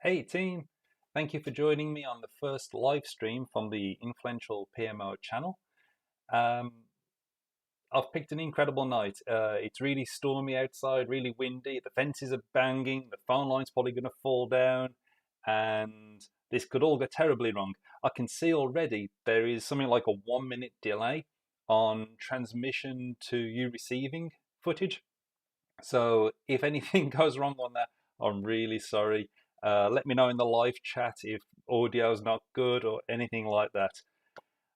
Hey team, thank you for joining me on the first live stream from the Influential PMO channel. Um, I've picked an incredible night. It's really stormy outside, really windy. The fences are banging. The phone line's probably going to fall down, and this could all go terribly wrong. I can see already there is something like a 1 minute delay on transmission to you receiving footage. So if anything goes wrong on that, I'm really sorry. Let me know in the live chat if audio is not good or anything like that.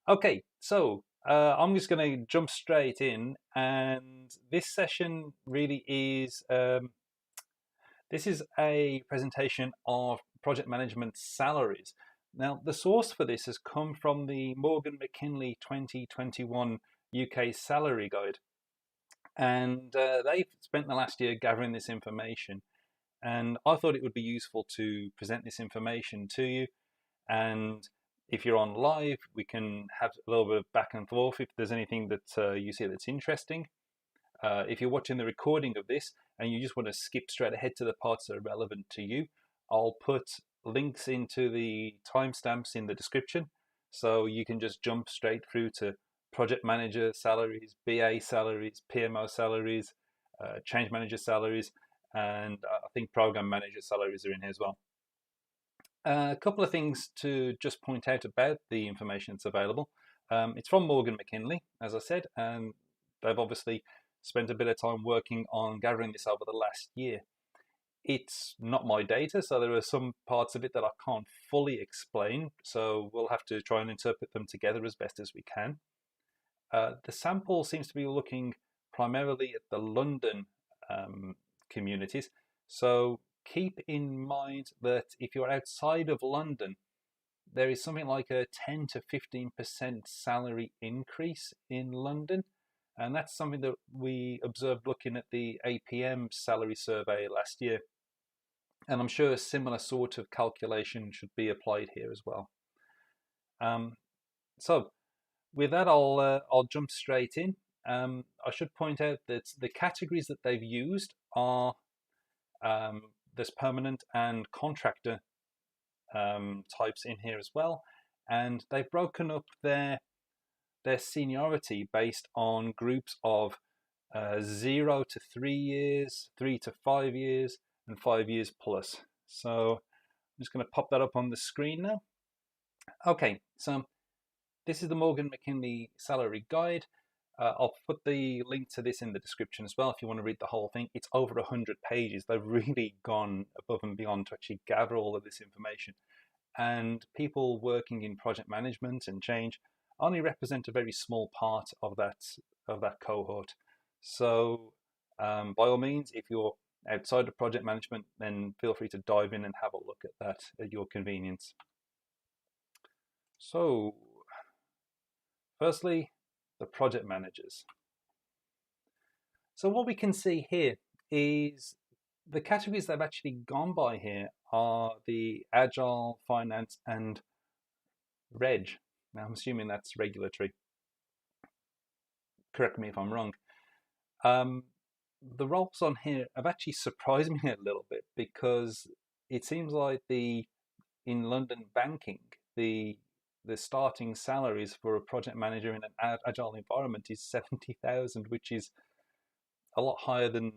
Okay, so I'm just going to jump straight in, and this session really is this is a presentation of project management salaries. Now, the source for this has come from the Morgan McKinley 2021 UK Salary Guide, and they've spent the last year gathering this information. And I thought it would be useful to present this information to you. And if you're on live, we can have a little bit of back and forth if there's anything that you see that's interesting. If you're watching the recording of this and you just want to skip straight ahead to the parts that are relevant to you, I'll put links into the timestamps in the description. So you can just jump straight through to project manager salaries, BA salaries, PMO salaries, change manager salaries, and I think program manager salaries are in here as well. A couple of things to just point out about the information that's available. It's from Morgan McKinley, as I said, and they've obviously spent a bit of time working on gathering this over the last year. It's not my data, so there are some parts of it that I can't fully explain, so we'll have to try and interpret them together as best as we can. The sample seems to be looking primarily at the London communities, so keep in mind that if you're outside of London, there is something like a 10 to 15% salary increase in London. And that's something that we observed looking at the APM salary survey last year. And I'm sure a similar sort of calculation should be applied here as well. So with that, I'll jump straight in. I should point out that the categories that they've used are there's permanent and contractor types in here as well, and they've broken up their seniority based on groups of 0 to 3 years, 3 to 5 years, and 5 years plus. So I'm just going to pop that up on the screen now. Okay, so this is the Morgan McKinley Salary Guide. I'll put the link to this in the description as well if you want to read the whole thing. It's over 100 pages. They've really gone above and beyond to actually gather all of this information. And people working in project management and change only represent a very small part of that cohort. So by all means, if you're outside of project management, then feel free to dive in and have a look at that at your convenience. So firstly, the project managers. So what we can see here is the categories that have actually gone by here are the Agile, Finance, and Reg. Now I'm assuming that's regulatory. Correct me if I'm wrong. The roles on here have actually surprised me a little bit because it seems like in London banking, the starting salaries for a project manager in an agile environment is 70,000, which is a lot higher than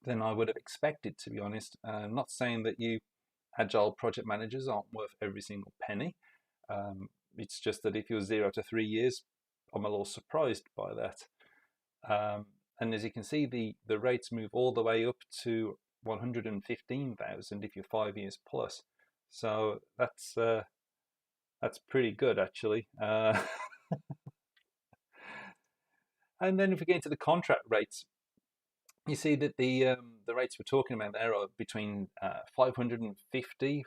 I would have expected, to be honest. I'm not saying that you agile project managers aren't worth every single penny. It's just that if you're 0 to 3 years, I'm a little surprised by that. And as you can see, the rates move all the way up to 115,000 if you're 5 years plus. So that's pretty good, actually. And then if we get into the contract rates, you see that the rates we're talking about there are between 550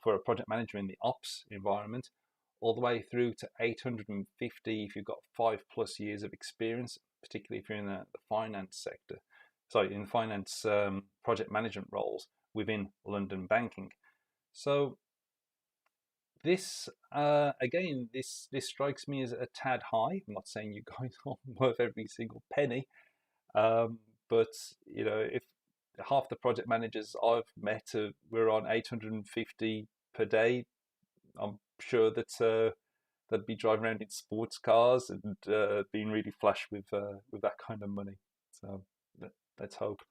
for a project manager in the ops environment, all the way through to 850 if you've got 5+ years of experience, particularly if you're in the finance sector. Sorry, in finance project management roles within London banking. So this again, this strikes me as a tad high. I'm not saying you guys aren't worth every single penny, but if half the project managers I've met were on 850 per day. I'm sure that they'd be driving around in sports cars and being really flush with that kind of money. So let's hope.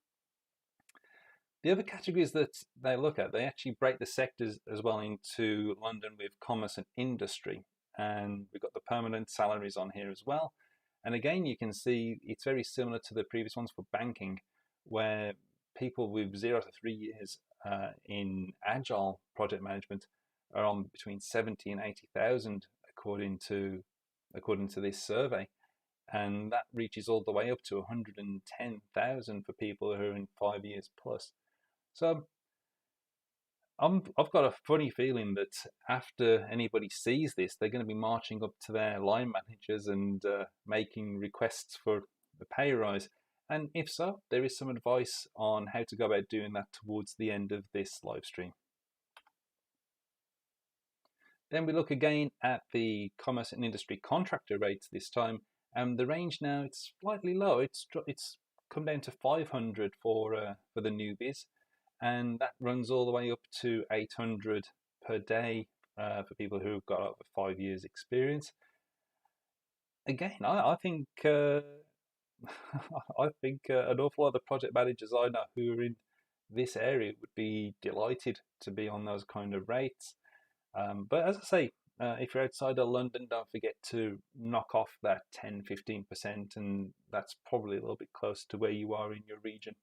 The other categories that they look at, they actually break the sectors as well into London with commerce and industry. And we've got the permanent salaries on here as well. And again, you can see it's very similar to the previous ones for banking, where people with 0 to 3 years in agile project management are on between 70 and 80,000 according to this survey. And that reaches all the way up to 110,000 for people who are in 5 years plus. So I've got a funny feeling that after anybody sees this, they're going to be marching up to their line managers and making requests for a pay rise. And if so, there is some advice on how to go about doing that towards the end of this live stream. Then we look again at the commerce and industry contractor rates this time, and the range now it's slightly low. It's come down to 500 for the newbies, and that runs all the way up to 800 per day for people who've got over 5 years experience. Again, I think I think an awful lot of the project managers I know who are in this area would be delighted to be on those kind of rates. But as I say, if you're outside of London, don't forget to knock off that 10-15%, and that's probably a little bit close to where you are in your region.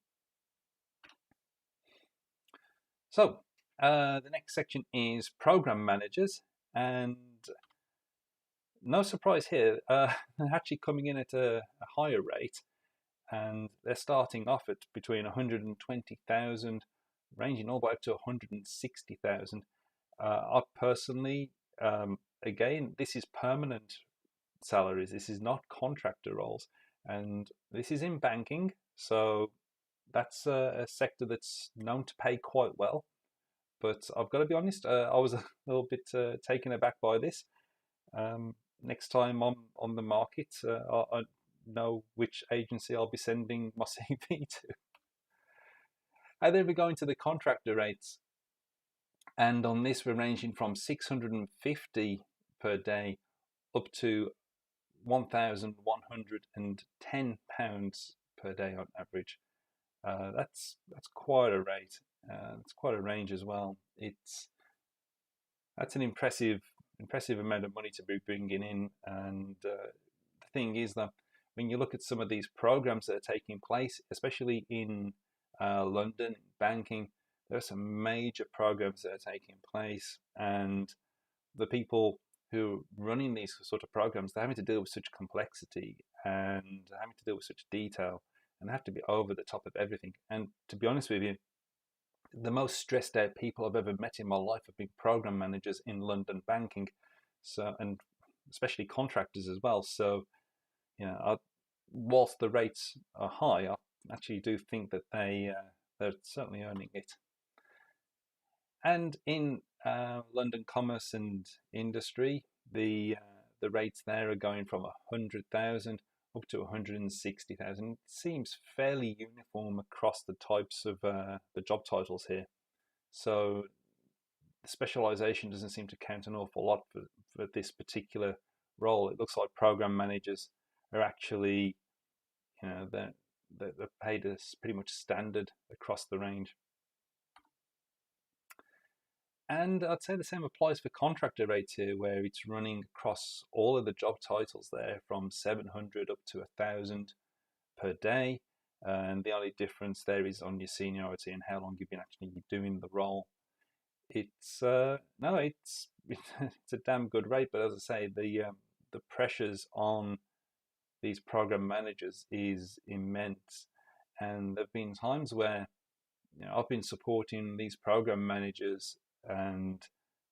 So the next section is program managers, and no surprise here, they're actually coming in at a higher rate, and they're starting off at between 120,000, ranging all the way up to 160,000. I personally, again, this is permanent salaries. This is not contractor roles, and this is in banking. So that's a sector that's known to pay quite well. But I've got to be honest, I was a little bit taken aback by this. Next time I'm on the market, I know which agency I'll be sending my CV to. And then we go into the contractor rates. And on this, we're ranging from 650 per day up to £1,110 per day on average. That's quite a rate. It's quite a range as well. That's an impressive amount of money to be bringing in. And the thing is that when you look at some of these programs that are taking place, especially in London banking, there are some major programs that are taking place, and the people who are running these sort of programs, they're having to deal with such complexity and having to deal with such detail, and have to be over the top of everything. And to be honest with you, the most stressed out people I've ever met in my life have been program managers in London banking, so, and especially contractors as well. So, whilst the rates are high, I actually do think that they're certainly earning it. And in London commerce and industry, the rates there are going from 100,000 up to 160,000. It seems fairly uniform across the types of the job titles here. So the specialization doesn't seem to count an awful lot for this particular role. It looks like program managers are actually, they're paid as pretty much standard across the range. And I'd say the same applies for contractor rates here, where it's running across all of the job titles there from 700 up to 1,000 per day. And the only difference there is on your seniority and how long you've been actually doing the role. It's it's a damn good rate, but as I say, the pressures on these program managers is immense, and there've been times where I've been supporting these program managers and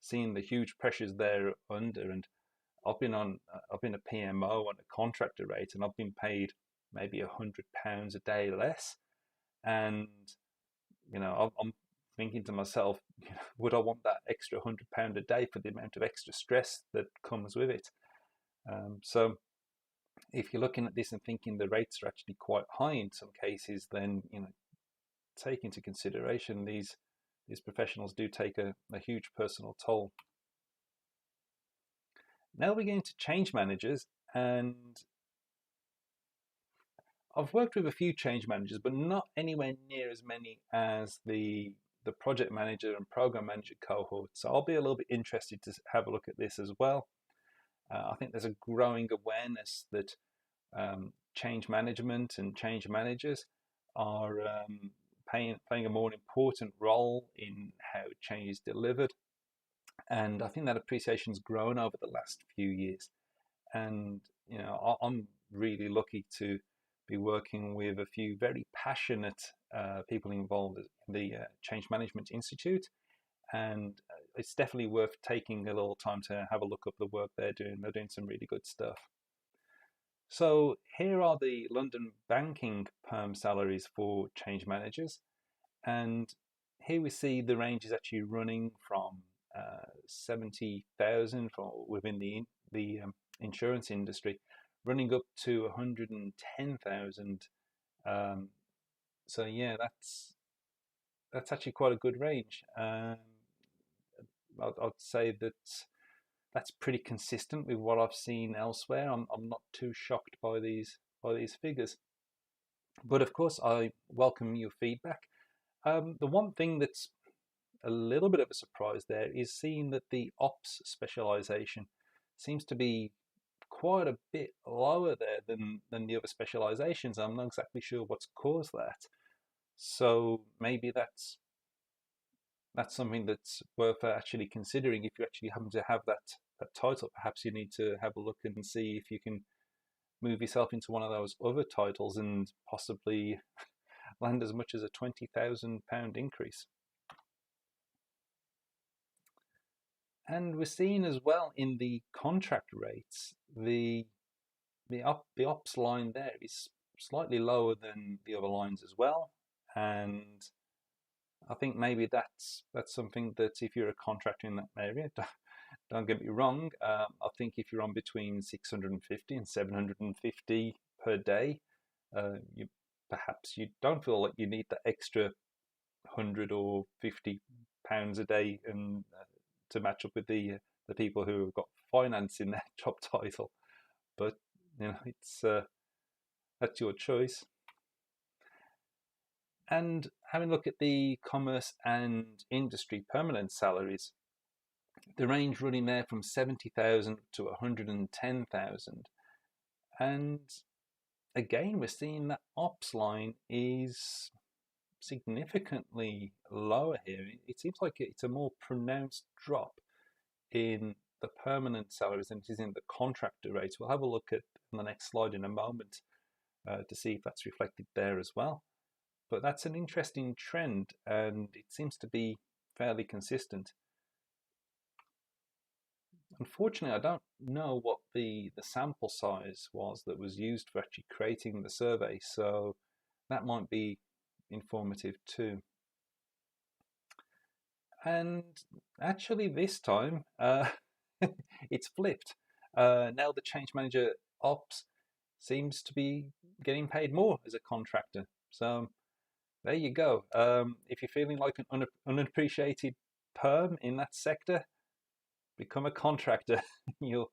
seeing the huge pressures they're under. And I've been a PMO on a contractor rate, and I've been paid maybe £100 a day less. And I'm thinking to myself, would I want that extra £100 a day for the amount of extra stress that comes with it? So if you're looking at this and thinking the rates are actually quite high in some cases, then take into consideration, these professionals do take a huge personal toll. Now we're going to change managers, and I've worked with a few change managers, but not anywhere near as many as the project manager and program manager cohort. So I'll be a little bit interested to have a look at this as well. I think there's a growing awareness that change management and change managers are playing a more important role in how change is delivered. And I think that appreciation's grown over the last few years. And I'm really lucky to be working with a few very passionate people involved in the Change Management Institute. And it's definitely worth taking a little time to have a look up the work they're doing. They're doing some really good stuff. So here are the London banking perm salaries for change managers. And here we see the range is actually running from 70,000 within the insurance industry, running up to 110,000. So yeah, that's actually quite a good range. I'd say that's pretty consistent with what I've seen elsewhere. I'm not too shocked by these figures, but of course I welcome your feedback. The one thing that's a little bit of a surprise there is seeing that the ops specialization seems to be quite a bit lower there than the other specializations. I'm not exactly sure what's caused that. So maybe that's something that's worth actually considering if you actually happen to have that title. Perhaps you need to have a look and see if you can move yourself into one of those other titles and possibly land as much as a £20,000 increase. And we're seeing as well in the contract rates, the ops line there is slightly lower than the other lines as well. And I think maybe that's something that if you're a contractor in that area, don't get me wrong, I think if you're on between 650 and 750 per day, perhaps you don't feel like you need that extra 100 or 50 pounds a day and to match up with the people who have got finance in their job title. But it's that's your choice. And having a look at the commerce and industry permanent salaries, the range running there from 70,000 to 110,000. And again, we're seeing that ops line is significantly lower here. It seems like it's a more pronounced drop in the permanent salaries than it is in the contractor rates. We'll have a look at the next slide in a moment to see if that's reflected there as well. But that's an interesting trend, and it seems to be fairly consistent. Unfortunately, I don't know what the sample size was that was used for actually creating the survey, so that might be informative too. And actually this time, it's flipped. Now the change manager ops seems to be getting paid more as a contractor. So there you go. If you're feeling like an unappreciated perm in that sector, become a contractor. You'll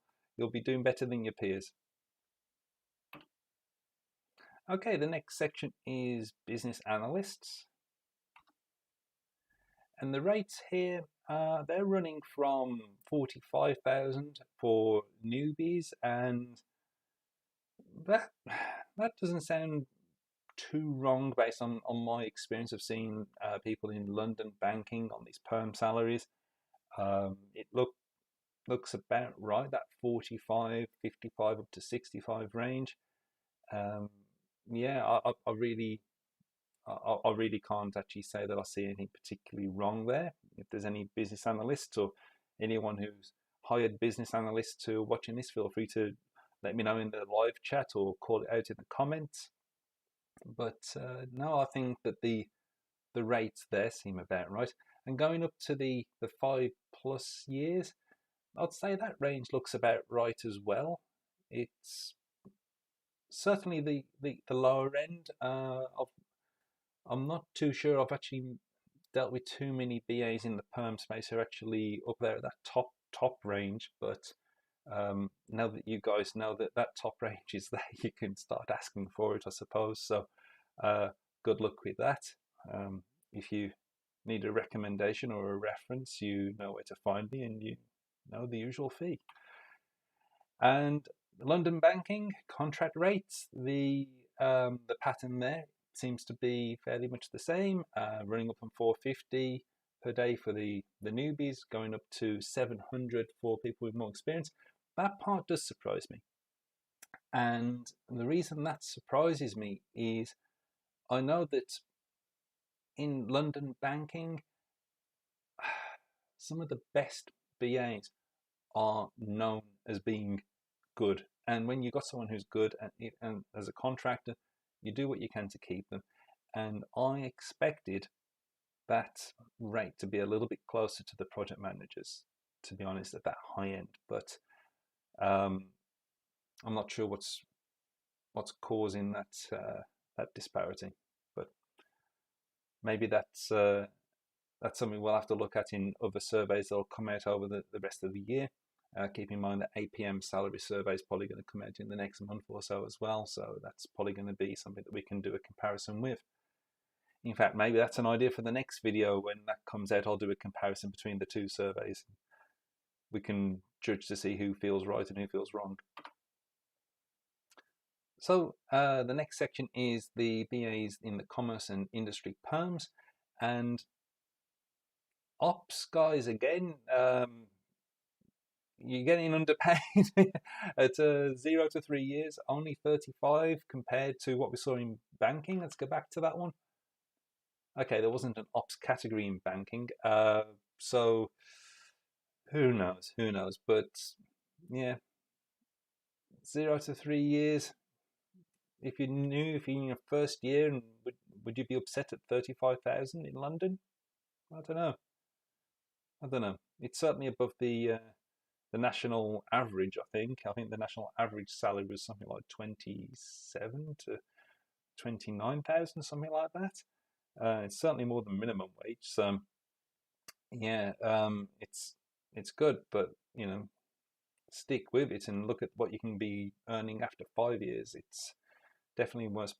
be doing better than your peers. Okay, the next section is business analysts. And the rates here, they're running from 45,000 for newbies, and that doesn't sound too wrong based on my experience of seeing people in London banking on these perm salaries. It looks about right, that 45, 55 up to 65 range. Yeah, I really can't actually say that I see anything particularly wrong there. If there's any business analysts or anyone who's hired business analysts who are watching this, feel free to let me know in the live chat or call it out in the comments. But no, I think that the rates there seem about right. And going up to the 5+ years, I'd say that range looks about right as well. It's certainly the lower end of I'm not too sure. I've actually dealt with too many BAs in the perm space who are actually up there at that top range. But now that you guys know that that top range is there, you can start asking for it, I suppose. So good luck with that. If you need a recommendation or a reference, you know where to find me, and you know the usual fee. And London banking contract rates, the pattern there seems to be fairly much the same, running up from 450 per day for the newbies, going up to 700 for people with more experience. That part does surprise me. And the reason that surprises me is I know that in London banking, some of the best BAs are known as being good. And when you've got someone who's good and as a contractor, you do what you can to keep them. And I expected that rate to be a little bit closer to the project managers, to be honest, at that high end. But I'm not sure what's causing that disparity. But maybe that's something we'll have to look at in other surveys that'll come out over the rest of the year. Keep in mind that APM salary survey is probably going to come out in the next month or so as well. So that's probably going to be something that we can do a comparison with. In fact, maybe that's an idea for the next video. When that comes out, I'll do a comparison between the two surveys. We can judge to see who feels right and who feels wrong. So the next section is the BAs in the commerce and industry perms. And ops guys, again, you're getting underpaid at 0 to 3 years, only 35 compared to what we saw in banking. Let's go back to that one. Okay, there wasn't an ops category in banking, so who knows? But yeah, 0 to 3 years. If you're in your first year, and would you be upset at 35,000 in London? I don't know. It's certainly above the national average. I think the national average salary was something like 27 to 29,000, something like that. It's certainly more than minimum wage. So yeah, it's good, but stick with it and look at what you can be earning after 5 years. It's definitely worth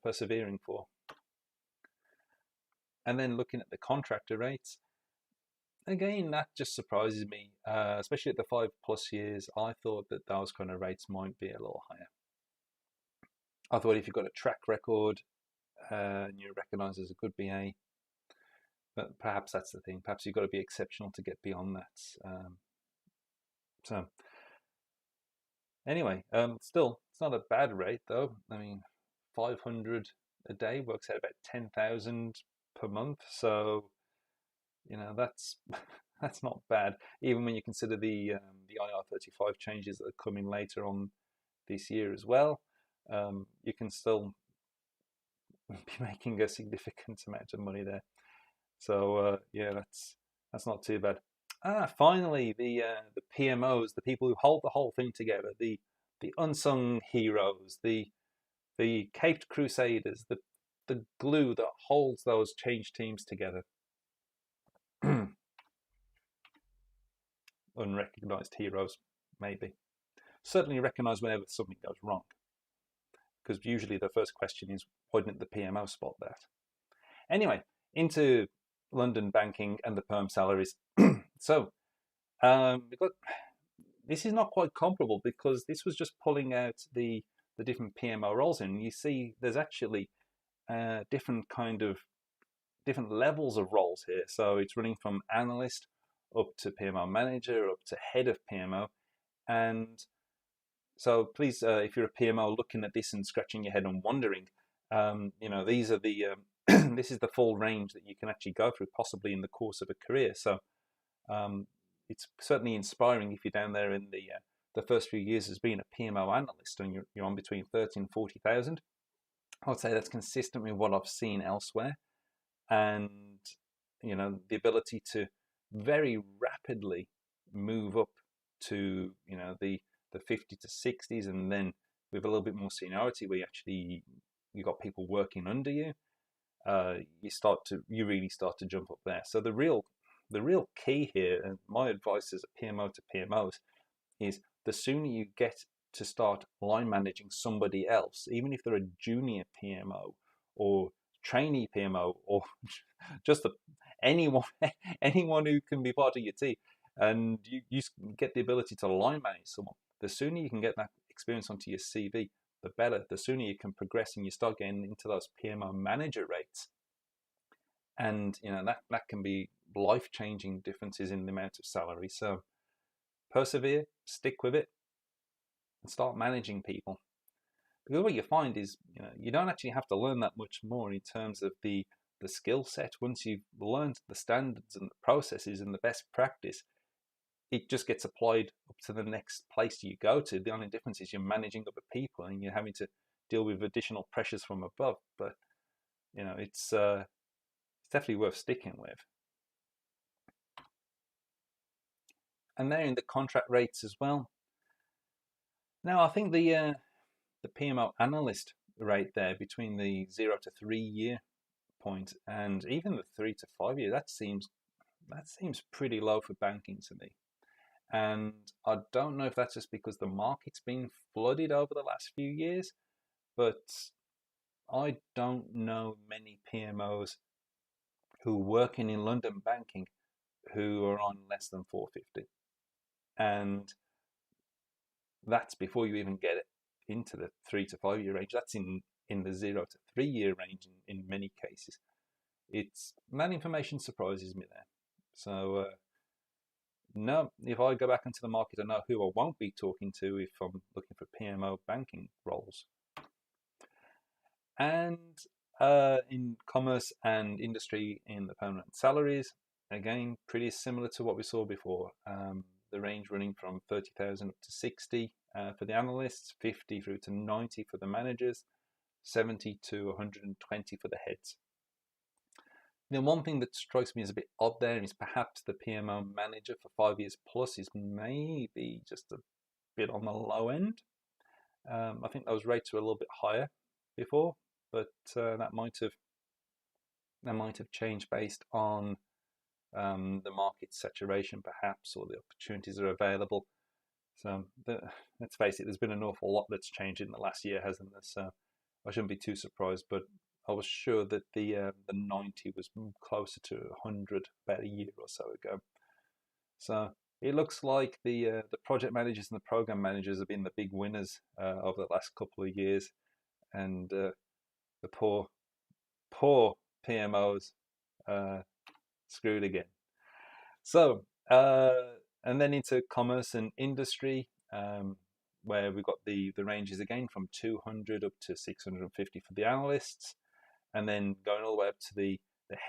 persevering for. And then looking at the contractor rates, again, that just surprises me, especially at the 5+ years. I thought that those kind of rates might be a little higher. I thought if you've got a track record and you're recognised as a good BA, but perhaps that's the thing. Perhaps you've got to be exceptional to get beyond that. So anyway, still, it's not a bad rate though. I mean, 500 a day works out about 10,000 per month. So that's that's not bad, even when you consider the IR35 changes that are coming later on this year as well. You can still be making a significant amount of money there. So yeah, that's not too bad. Finally, the PMOs, the people who hold the whole thing together, the unsung heroes, the caped crusaders, the glue that holds those change teams together. Unrecognized heroes, maybe. Certainly recognize whenever something goes wrong, because usually the first question is, why didn't the PMO spot that? Anyway, into London banking and the perm salaries. So this is not quite comparable, because this was just pulling out the different PMO roles in. You see there's actually different levels of roles here. So it's running from analyst up to PMO manager, up to head of PMO. And so please, if you're a PMO looking at this and scratching your head and wondering, these are the this is the full range that you can actually go through, possibly in the course of a career. So it's certainly inspiring if you're down there in the first few years as being a PMO analyst, and you're on between 30 and 40,000. I would say that's consistent with what I've seen elsewhere, and the ability to very rapidly move up to the 50 to 60s, and then with a little bit more seniority, where you got people working under you. you really start to jump up there. So the real key here, and my advice as a PMO to PMOs, is the sooner you get to start line managing somebody else, even if they're a junior PMO or trainee PMO or just anyone anyone who can be part of your team, and you get the ability to line manage someone, the sooner you can get that experience onto your CV, the better. The sooner you can progress and you start getting into those PMO manager rates, and that can be life-changing differences in the amount of salary. So persevere, stick with it, and start managing people. Because what you find is, you don't actually have to learn that much more in terms of the skill set. Once you've learned the standards and the processes and the best practice, it just gets applied up to the next place you go to. The only difference is you're managing other people and you're having to deal with additional pressures from above. But it's definitely worth sticking with. And they're in the contract rates as well. Now, I think the PMO analyst rate there between the 0 to 3 year point and even the 3 to 5 year, that seems pretty low for banking to me. And I don't know if that's just because the market's been flooded over the last few years, but I don't know many PMOs who are working in London banking who are on less than 450. And that's before you even get it into the 3 to 5 year range. That's in the 0 to 3 year range in many cases. That information surprises me there. So no, if I go back into the market, I know who I won't be talking to if I'm looking for PMO banking roles. And in commerce and industry, in the permanent salaries, again, pretty similar to what we saw before. The range running from 30,000 up to 60 for the analysts, 50 through to 90 for the managers, 70 to 120 for the heads. The one thing that strikes me as a bit odd there is perhaps the PMO manager for 5 years plus is maybe just a bit on the low end. I think those rates were a little bit higher before, but that might have changed based on the market saturation, perhaps, or the opportunities that are available. So let's face it, there's been an awful lot that's changed in the last year, hasn't there? So I shouldn't be too surprised, but I was sure that the 90 was closer to 100 about a year or so ago. So it looks like the project managers and the program managers have been the big winners over the last couple of years, and the poor PMOs screwed again. So and then into commerce and industry, where we've got the ranges again from 200 up to 650 for the analysts, and then going all the way up to the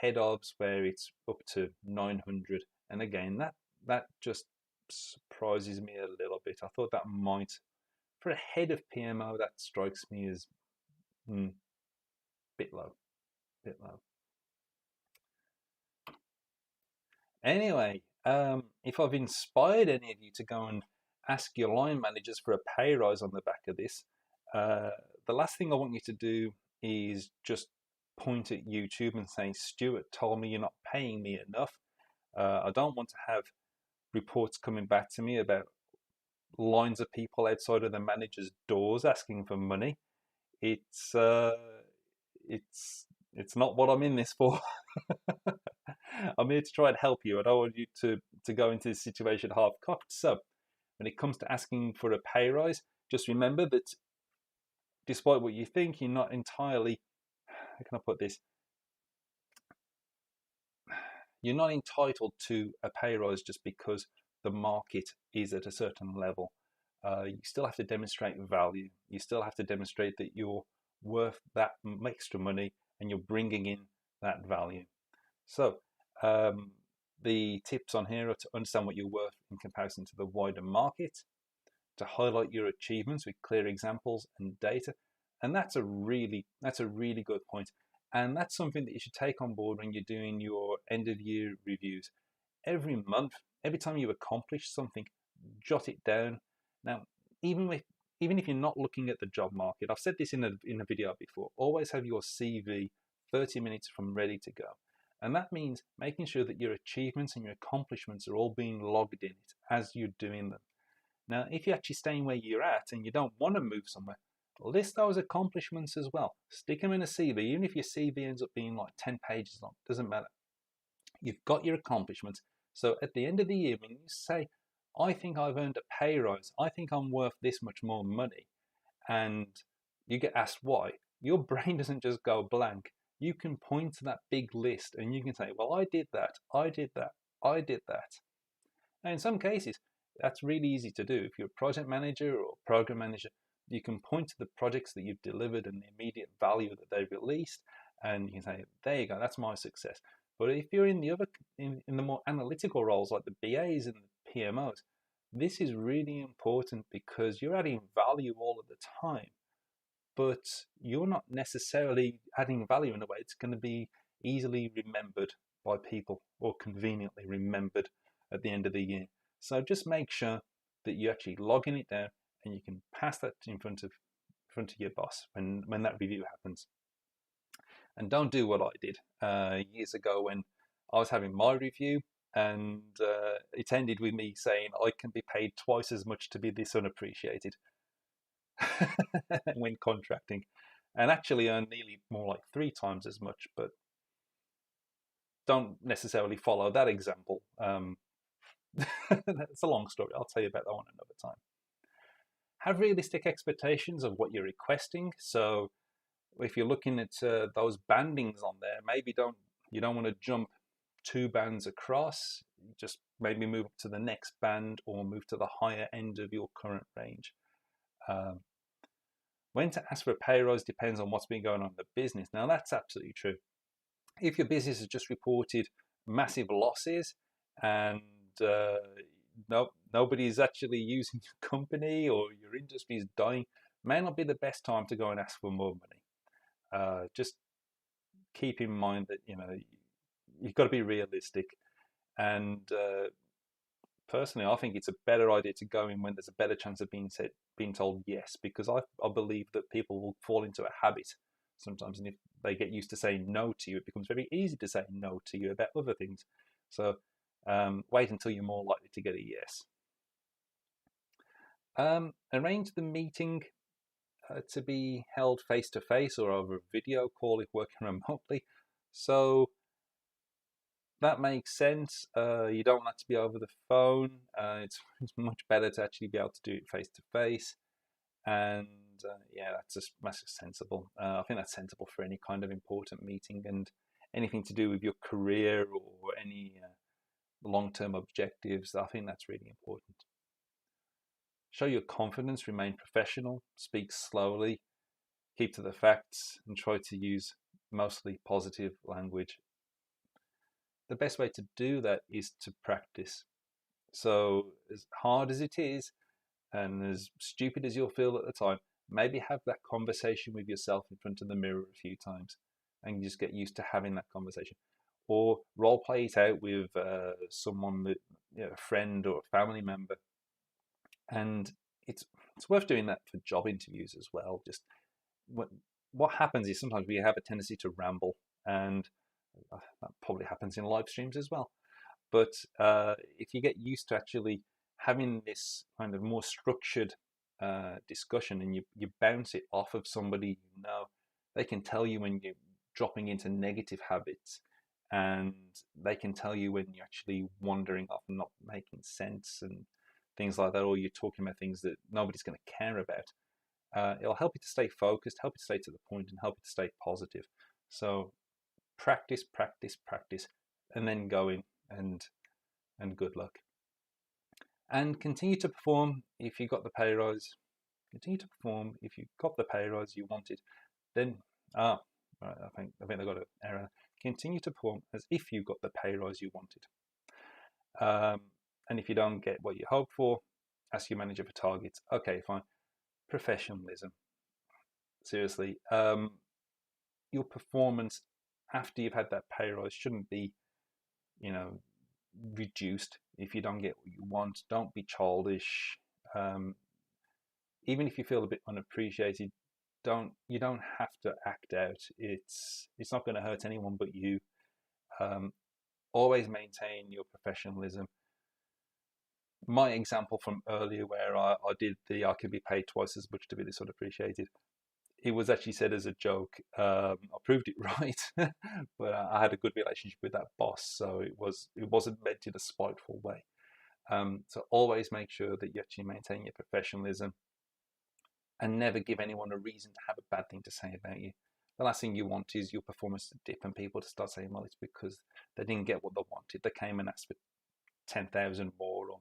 head ofs, where it's up to 900. And again, that just surprises me a little bit. I thought that might, for a head of PMO, that strikes me as bit low. Anyway, if I've inspired any of you to go and ask your line managers for a pay rise on the back of this, the last thing I want you to do is just point at YouTube and say, Stuart told me you're not paying me enough. I don't want to have reports coming back to me about lines of people outside of the manager's doors asking for money. It's not what I'm in this for. I'm here to try and help you. I don't want you to go into this situation half-cocked. So when it comes to asking for a pay rise, just remember that despite what you think, you're not entirely, how can I put this? You're not entitled to a pay rise just because the market is at a certain level. You still have to demonstrate value. You still have to demonstrate that you're worth that extra money and you're bringing in that value. So the tips on here are to understand what you're worth in comparison to the wider market, to highlight your achievements with clear examples and data. And that's a really good point. And that's something that you should take on board when you're doing your end of year reviews. Every month, every time you accomplish something, jot it down. Now, even if you're not looking at the job market, I've said this in a video before, always have your CV 30 minutes from ready to go. And that means making sure that your achievements and your accomplishments are all being logged in it as you're doing them. Now, if you're actually staying where you're at and you don't want to move somewhere, list those accomplishments as well. Stick them in a CV, even if your CV ends up being like 10 pages long, doesn't matter. You've got your accomplishments. So at the end of the year, when you say, I think I've earned a pay rise, I think I'm worth this much more money, and you get asked why, your brain doesn't just go blank. You can point to that big list and you can say, well, I did that, I did that, I did that. And in some cases, that's really easy to do. If you're a project manager or program manager, you can point to the projects that you've delivered and the immediate value that they've released, and you can say, there you go, that's my success. But if you're in the other, in the more analytical roles like the BAs and the PMOs, this is really important because you're adding value all of the time, but you're not necessarily adding value in a way it's going to be easily remembered by people or conveniently remembered at the end of the year. So just make sure that you're actually logging it down and you can pass that in front of your boss when that review happens. And don't do what I did years ago when I was having my review, and it ended with me saying I can be paid twice as much to be this unappreciated when contracting, and actually earn nearly more like 3 times as much. But don't necessarily follow that example. That's a long story. I'll tell you about that one another time. Have realistic expectations of what you're requesting. So if you're looking at those bandings on there, maybe you don't want to jump 2 bands across. Just maybe move up to the next band or move to the higher end of your current range. When to ask for a pay rise depends on what's been going on in the business. Now, that's absolutely true. If your business has just reported massive losses and nobody's actually using your company or your industry is dying, may not be the best time to go and ask for more money. Just keep in mind that you've got to be realistic. And personally, I think it's a better idea to go in when there's a better chance of being told yes, because I believe that people will fall into a habit sometimes, and if they get used to saying no to you, it becomes very easy to say no to you about other things. So wait until you're more likely to get a yes. Arrange the meeting to be held face-to-face or over a video call if working remotely. So that makes sense. You don't want that to be over the phone. It's much better to actually be able to do it face-to-face. And yeah, that's just sensible. I think that's sensible for any kind of important meeting, and anything to do with your career or any long-term objectives. I think that's really important. Show your confidence, remain professional, speak slowly, keep to the facts, and try to use mostly positive language. The best way to do that is to practice. So as hard as it is, and as stupid as you'll feel at the time, maybe have that conversation with yourself in front of the mirror a few times and just get used to having that conversation. Or role play it out with someone, that, a friend or a family member. And it's worth doing that for job interviews as well. Just what happens is sometimes we have a tendency to ramble, and that probably happens in live streams as well. But if you get used to actually having this kind of more structured discussion, and you bounce it off of somebody they can tell you when you're dropping into negative habits, and they can tell you when you're actually wandering off and not making sense and things like that, or you're talking about things that nobody's going to care about. It'll help you to stay focused, help you to stay to the point, and help you to stay positive. So practice, practice, practice, and then go in and good luck. And continue to perform if you got the pay rise. Continue to perform if you got the pay rise you wanted. Then, right, I think I got an error. Continue to perform as if you got the pay rise you wanted. And if you don't get what you hope for, ask your manager for targets. Okay, fine. Professionalism. Seriously, your performance after you've had that pay rise shouldn't be, reduced if you don't get what you want. Don't be childish. Even if you feel a bit unappreciated, you don't have to act out. It's not going to hurt anyone but you. Um, Always maintain your professionalism. My example from earlier, where I did the I could be paid twice as much to be this unappreciated, it was actually said as a joke. I proved it right, but I had a good relationship with that boss, so it wasn't meant in a spiteful way. So always make sure that you actually maintain your professionalism and never give anyone a reason to have a bad thing to say about you. The last thing you want is your performance to dip and people to start saying, well, it's because they didn't get what they wanted. They came and asked for 10,000 more or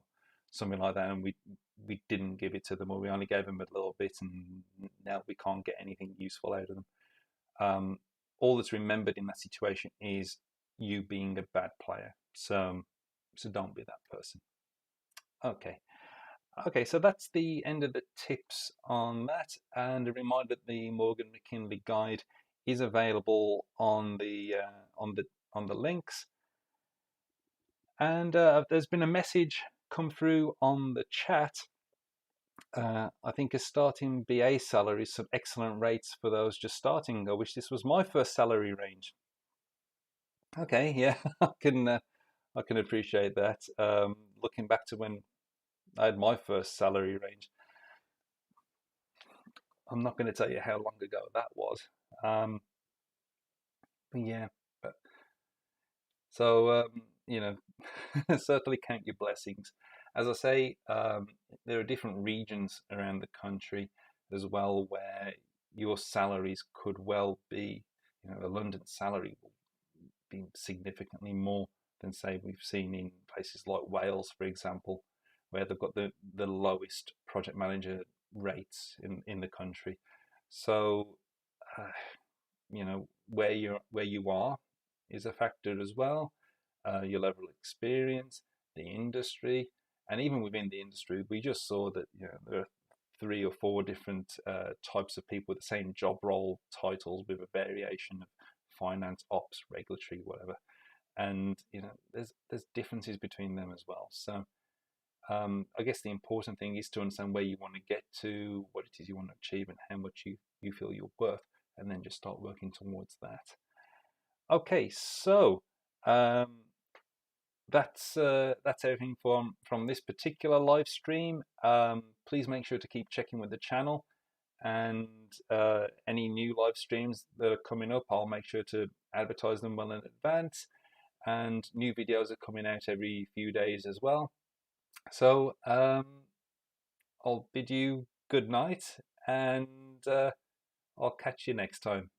something like that, and we didn't give it to them, or we only gave them a little bit, and now we can't get anything useful out of them. All that's remembered in that situation is you being a bad player. So don't be that person. Okay. Okay, so that's the end of the tips on that. And a reminder that the Morgan McKinley guide is available on the links. And there's been a message come through on the chat. I think a starting BA salary is some excellent rates for those just starting. I wish this was my first salary range. Okay, yeah, I can appreciate that. Looking back to when I had my first salary range, I'm not going to tell you how long ago that was. But yeah, but, so certainly count your blessings. As I say, there are different regions around the country as well where your salaries could well be, a London salary will be significantly more than, say, we've seen in places like Wales, for example, where they've got the lowest project manager rates in the country. So, where you are is a factor as well. Your level of experience, the industry, and even within the industry, we just saw that there are 3 or 4 different types of people with the same job role titles with a variation of finance, ops, regulatory, whatever. And there's differences between them as well. So I guess the important thing is to understand where you want to get to, what it is you want to achieve, and how much you feel you're worth, and then just start working towards that. Okay, so that's everything from this particular live stream. Please make sure to keep checking with the channel, and any new live streams that are coming up, I'll make sure to advertise them well in advance. And new videos are coming out every few days as well. So I'll bid you good night, and I'll catch you next time.